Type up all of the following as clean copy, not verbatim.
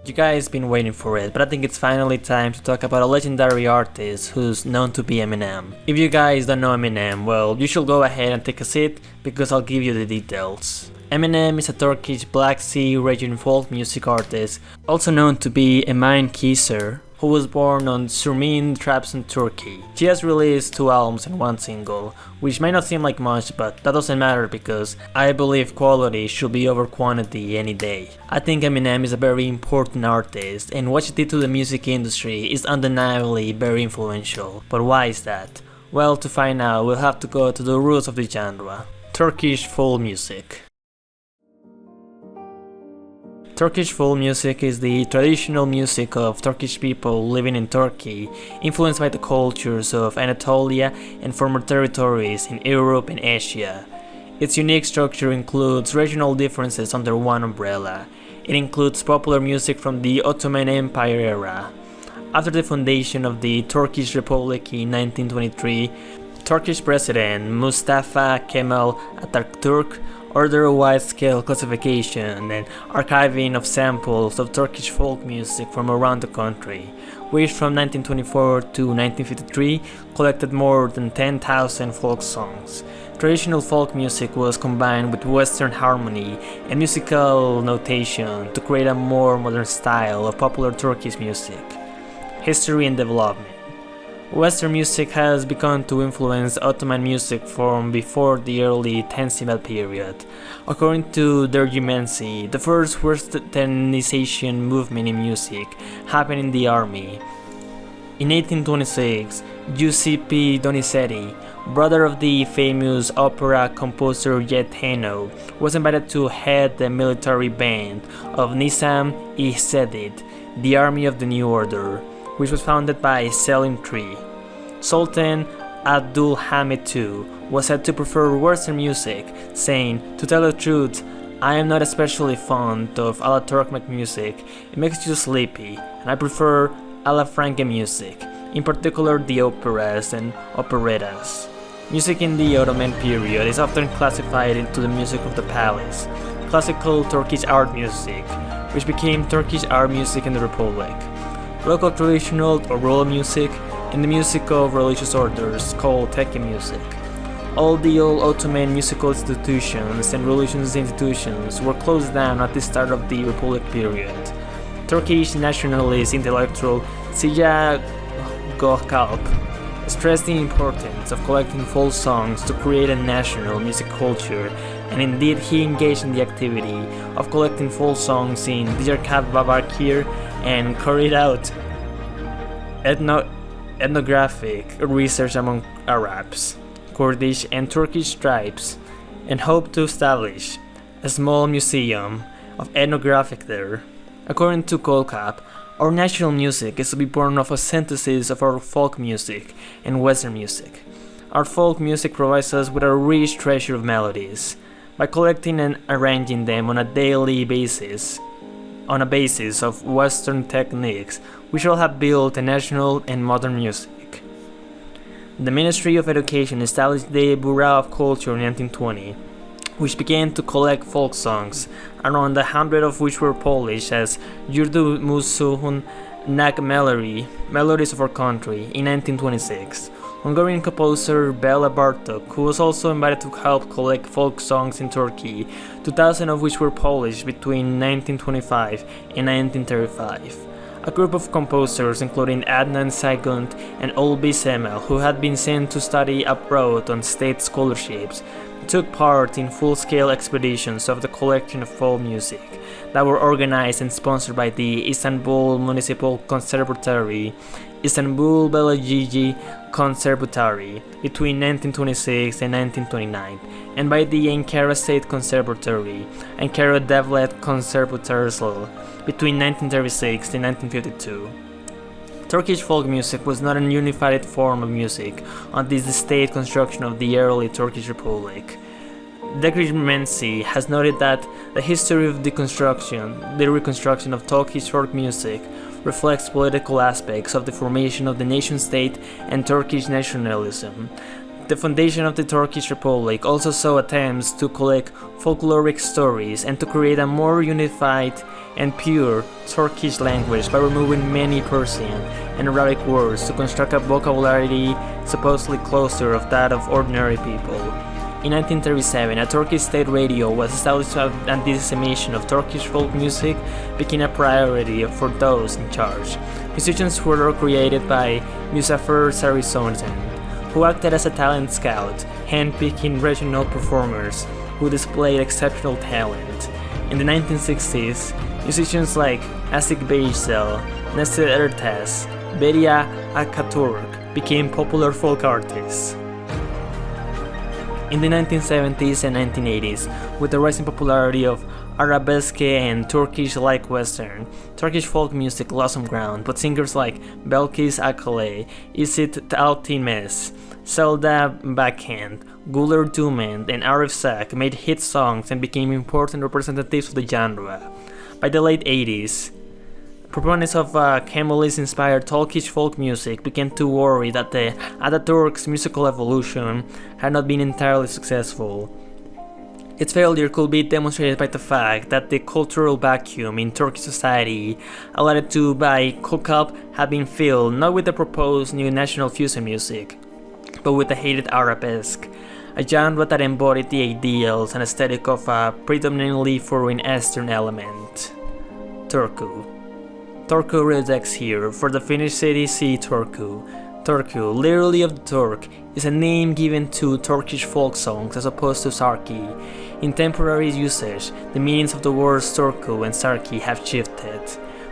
You guys been waiting for it, but I think it's finally time to talk about a legendary artist who's known to be Eminem. If you guys don't know Eminem, well, you should go ahead and take a seat because I'll give you the details. Eminem is a Turkish Black Sea region folk music artist, also known to be Emin Kiser, who was born on Surmin, Trabzon, Turkey. She has released 2 albums and 1 single, which might not seem like much, but that doesn't matter because I believe quality should be over quantity any day. I think Eminem is a very important artist, and what she did to the music industry is undeniably very influential. But why is that? Well, to find out, we'll have to go to the roots of the genre: Turkish folk music. Turkish folk music is the traditional music of Turkish people living in Turkey, influenced by the cultures of Anatolia and former territories in Europe and Asia. Its unique structure includes regional differences under one umbrella. It includes popular music from the Ottoman Empire era. After the foundation of the Turkish Republic in 1923, Turkish President Mustafa Kemal Atatürk ordered a wide-scale classification and archiving of samples of Turkish folk music from around the country, which from 1924 to 1953 collected more than 10,000 folk songs. Traditional folk music was combined with Western harmony and musical notation to create a more modern style of popular Turkish music. History and development. Western music has begun to influence Ottoman music from before the early Tanzimat period. According to Dergimensi, the first Westernization movement in music happened in the army. In 1826, Giuseppe Donizetti, brother of the famous opera composer Yeteno, was invited to head the military band of Nizam-i-Sedid, the Army of the New Order, which was founded by Selim III. Sultan Abdul Hamid II was said to prefer Western music, saying, "To tell the truth, I am not especially fond of Alaturk music, it makes you sleepy, and I prefer Alafranca music, in particular the operas and operettas." Music in the Ottoman period is often classified into the music of the palace, classical Turkish art music, which became Turkish art music in the Republic, local traditional or rural music, and the music of religious orders called Teke music. All the old Ottoman musical institutions and religious institutions were closed down at the start of the Republic period. Turkish nationalist intellectual Ziya Gökalp stressed the importance of collecting folk songs to create a national music culture, and indeed he engaged in the activity of collecting folk songs in Diyarbakir and carried out ethnographic research among Arabs, Kurdish and Turkish tribes, and hoped to establish a small museum of ethnographic there. According to Gökalp, our national music is to be born of a synthesis of our folk music and Western music. Our folk music provides us with a rich treasure of melodies. By collecting and arranging them on a daily basis, on a basis of Western techniques, we shall have built a national and modern music. The Ministry of Education established the Bureau of Culture in 1920, which began to collect folk songs, around 100 of which were published as Yurdu Musuhun Nag Melodies of Our Country, in 1926. Hungarian composer Bela Bartok, who was also invited to help collect folk songs in Turkey, 2,000 of which were published between 1925 and 1935. A group of composers, including Adnan Saygunt and Ulbi Semel, who had been sent to study abroad on state scholarships, took part in full-scale expeditions of the collection of folk music that were organized and sponsored by the Istanbul Municipal Conservatory, Istanbul Belediye Conservatory between 1926 and 1929, and by the Ankara State Conservatory, Ankara Devlet Conservatoryasal between 1936 and 1952. Turkish folk music was not a unified form of music until the state construction of the early Turkish Republic. Dekrimensi has noted that the history of the reconstruction of Turkish folk music reflects political aspects of the formation of the nation-state and Turkish nationalism. The foundation of the Turkish Republic also saw attempts to collect folkloric stories and to create a more unified and pure Turkish language by removing many Persian and Arabic words to construct a vocabulary supposedly closer of that of ordinary people. In 1937, a Turkish state radio was established and the dissemination of Turkish folk music became a priority for those in charge. Musicians were created by Muzafer Sarisonen, who acted as a talent scout, handpicking regional performers who displayed exceptional talent. In the 1960s, musicians like Asik Beysel, Nesir Ertas, Beria Akaturk became popular folk artists. In the 1970s and 1980s, with the rising popularity of Arabesque and Turkish-like Western, Turkish folk music lost some ground, but singers like Belkis Akale, Isit Altinmes, Selda Backhand, Guler Dument, and Arif Sak made hit songs and became important representatives of the genre. By the late 80s, proponents of Kemalist-inspired Turkish folk music began to worry that the Ataturk's musical evolution had not been entirely successful. Its failure could be demonstrated by the fact that the cultural vacuum in Turkish society allotted to by Kokap had been filled not with the proposed new national fusion music, but with the hated Arabesque, a genre that embodied the ideals and aesthetic of a predominantly foreign Eastern element. Turku. Turku rejects here, for the Finnish city see Turku. Turku, literally of the Turk, is a name given to Turkish folk songs as opposed to Sarki. In temporary usage, the meanings of the words Turku and Sarki have shifted.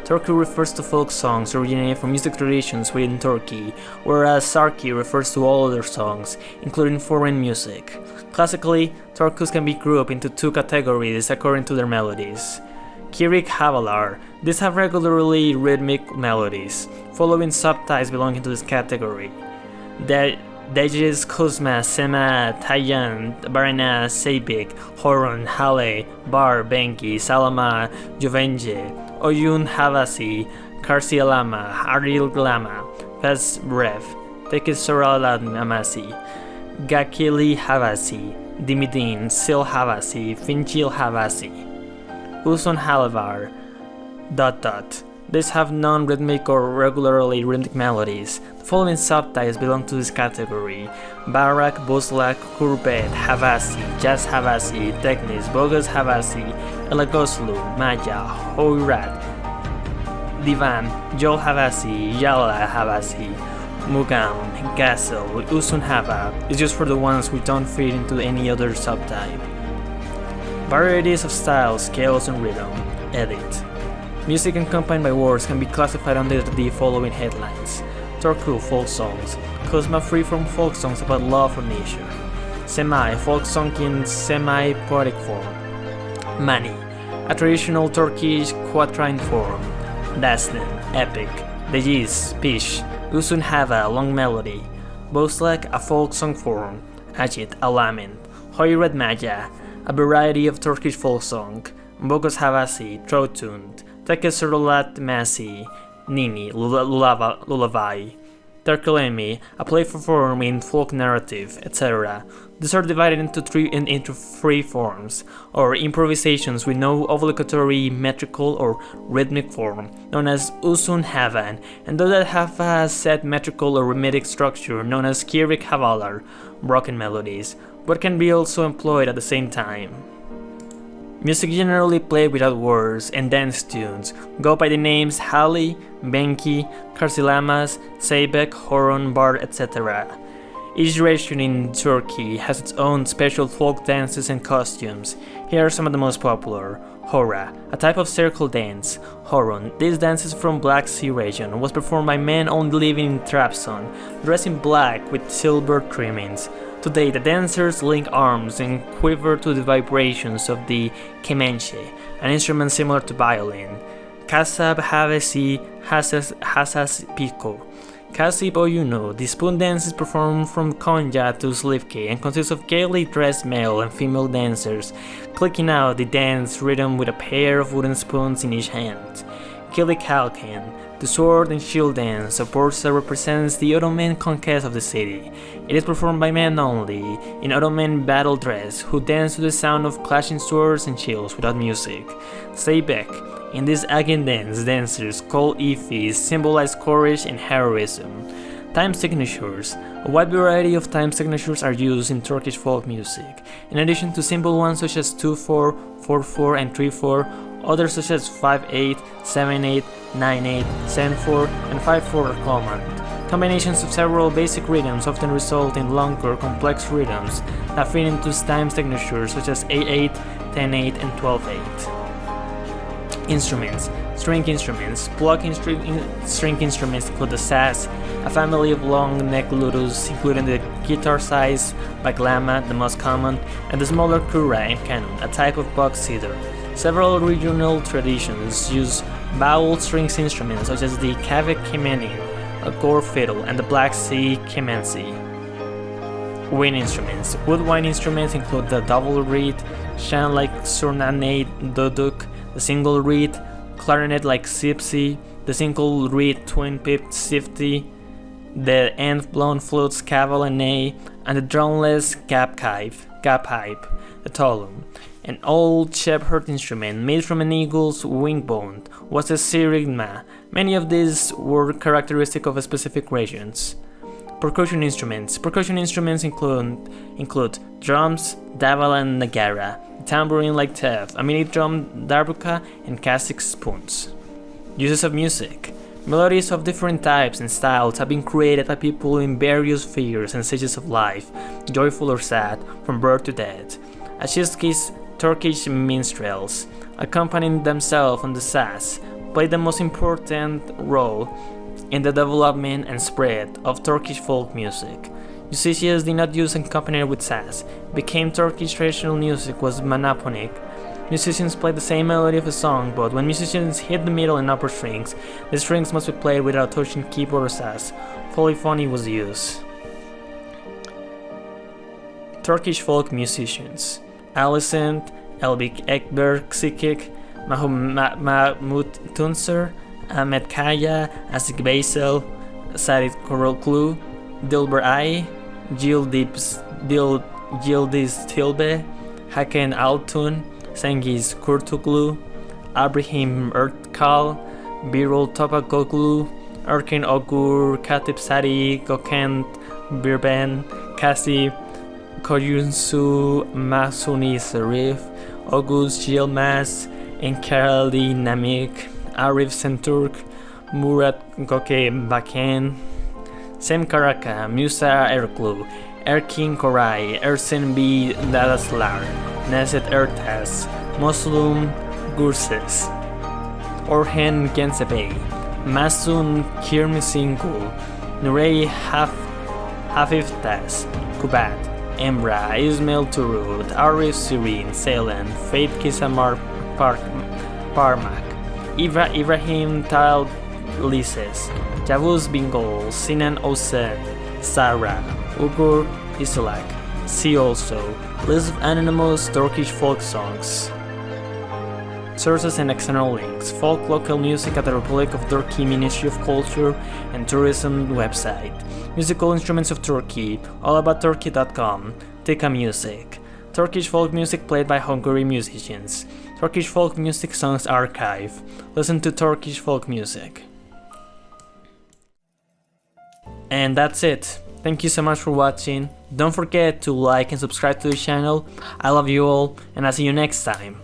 Turku refers to folk songs originating from music traditions within Turkey, whereas Sarki refers to all other songs, including foreign music. Classically, Turkus can be grouped into two categories according to their melodies. Kirik Havalar, these have regularly rhythmic melodies, following subtypes belonging to this category. Dejis, Kozma, Sema, Tayan, Barana, Seibik, Horon, Hale, Bar, Benki, Salama, Juvenge, Oyun Havasi, Karsialama, Aril Glama, Pes Brev, Tekisorala Amasi, Gakili Havasi, Dimidin, Sil Havasi, Finchil Havasi. Uson Halavar, ... These have non-rhythmic or regularly rhythmic melodies. The following subtypes belong to this category: Barak, Boslak, Kurbet, Havasi, Jazz Havasi, Teknis, Bogas Havasi, Elagoslu, Maja, Hoirat, Divan, Jol Havasi, Yala Havasi, Mugam, Gassel, Usun Hava is just for the ones who don't fit into any other subtype. Varieties of styles, scales, and rhythm. Edit. Music accompanied by words can be classified under the following headlines: Turku folk songs, Kozma free-form folk songs about love for nature, Semai folk song in semi-poetic form, Mani, a traditional Turkish quatrain form, Dasnen, epic, Dejiz, pish, Usun Hava, long melody, Boslak, a folk song form, Ajit, a lament, Hoired Maja, a variety of Turkish folk song, Bogos Havasi, throat-tuned, Tekesurulat Masi, Nini, Lullaby, Terkulemi, a playful form in folk narrative, etc. These are divided into three forms, or improvisations with no obligatory metrical or rhythmic form, known as Usun Havan, and those that have a set metrical or rhythmic structure, known as Kirik Havalar, broken melodies, but can be also employed at the same time. Music generally played without words and dance tunes go by the names Hali, Benki, Karsilamas, Seybek, Horon, Bar, etc. Each region in Turkey has its own special folk dances and costumes. Here are some of the most popular. Hora, a type of circle dance. Horon, this dance is from Black Sea region, was performed by men only living in Trabzon, dressed in black with silver trimmings. Today, the dancers link arms and quiver to the vibrations of the kemençe, an instrument similar to violin. Kasab Havesi Hasas Piko. Kasip Oyuno, the spoon dance is performed from Konya to Slivki and consists of gaily dressed male and female dancers clicking out the dance rhythm with a pair of wooden spoons in each hand. Kilik Halkin. The sword and shield dance of Bursa represents the Ottoman conquest of the city. It is performed by men only, in Ottoman battle dress, who dance to the sound of clashing swords and shields without music. Zeybek. In this Agen dance, dancers called Ifis symbolize courage and heroism. Time signatures. A wide variety of time signatures are used in Turkish folk music. In addition to simple ones such as 2/4, 4/4, and 3/4, others such as 5/8, 7/8, 9/8, 7/4, and 5/4 are common. Combinations of several basic rhythms often result in longer, complex rhythms that fit into time signatures such as 8/8, 10/8, and 12/8. Instruments. String instruments. Plucking string instruments include the saz, a family of long-necked lutus, including the guitar-sized baglama, the most common, and the smaller kura and kanun, a type of box cedar. Several regional traditions use bowled strings instruments such as the kavik kemenin, a gore fiddle, and the Black Sea kemensi. Wind instruments. Woodwind instruments include the double reed, shan like surnanate duduk, the single reed, clarinet like sipsi, the single reed twin-pipped sifti, the end-blown flutes kaval and ney, and the drumless gappipe, the tolum. An old shepherd instrument made from an eagle's wing bone was a sirigma. Many of these were characteristic of specific regions. Percussion instruments. Percussion instruments include drums, daval and nagara, tambourine like tev, a mini drum darbuka, and Castix spoons. Uses of music. Melodies of different types and styles have been created by people in various spheres and stages of life, joyful or sad, from birth to death. Ashizkis, Turkish minstrels, accompanying themselves on the saz, played the most important role in the development and spread of Turkish folk music. Musicians did not use accompaniment with saz. Became Turkish traditional music was monophonic. Musicians play the same melody of a song, but when musicians hit the middle and upper strings, the strings must be played without touching keyboard or saz. Polyphony was used. Turkish folk musicians. Alicent, Elbik Ekber Sikik, Mahmut Tuncer, Ahmet Kaya, Asik Baysel, Said Koroklu, Dilber Ay, Yildiz Tilbe, Hakan Altun, Cengiz Kurtuglu, Abrahim Ertkal, Birol Topakoglu, Erkin Ogur, Katip Sadi, Gokent Birben, Kasi Koyunsu Masuni Sarif, August Yilmaz, Enkarali Namik, Arif Senturk, Murat Goke Baken, Sem Karaka, Musa Erklu, Erkin Koray, Ersin B. Dadaslar, Neset Ertas, Moslum Gurses, Orhan Gensebey, Masun Kirmisingul, Nurey Hafiftas, Kubat, Emra, Ismail Turut, Arif Sirin, Selen, Faith Kisamar Parmak, Ibrahim Tal Lises, Javuz Bingol, Sinan Osen, Sarah, Ugur Isolak. See also list of anonymous Turkish folk songs. Sources and external links. Folk local music at the Republic of Turkey Ministry of Culture and Tourism website. Musical instruments of Turkey, allaboutturkey.com. Tika music. Turkish folk music played by Hungary musicians. Turkish folk music songs archive. Listen to Turkish folk music. And that's it. Thank you so much for watching. Don't forget to like and subscribe to the channel. I love you all, and I'll see you next time.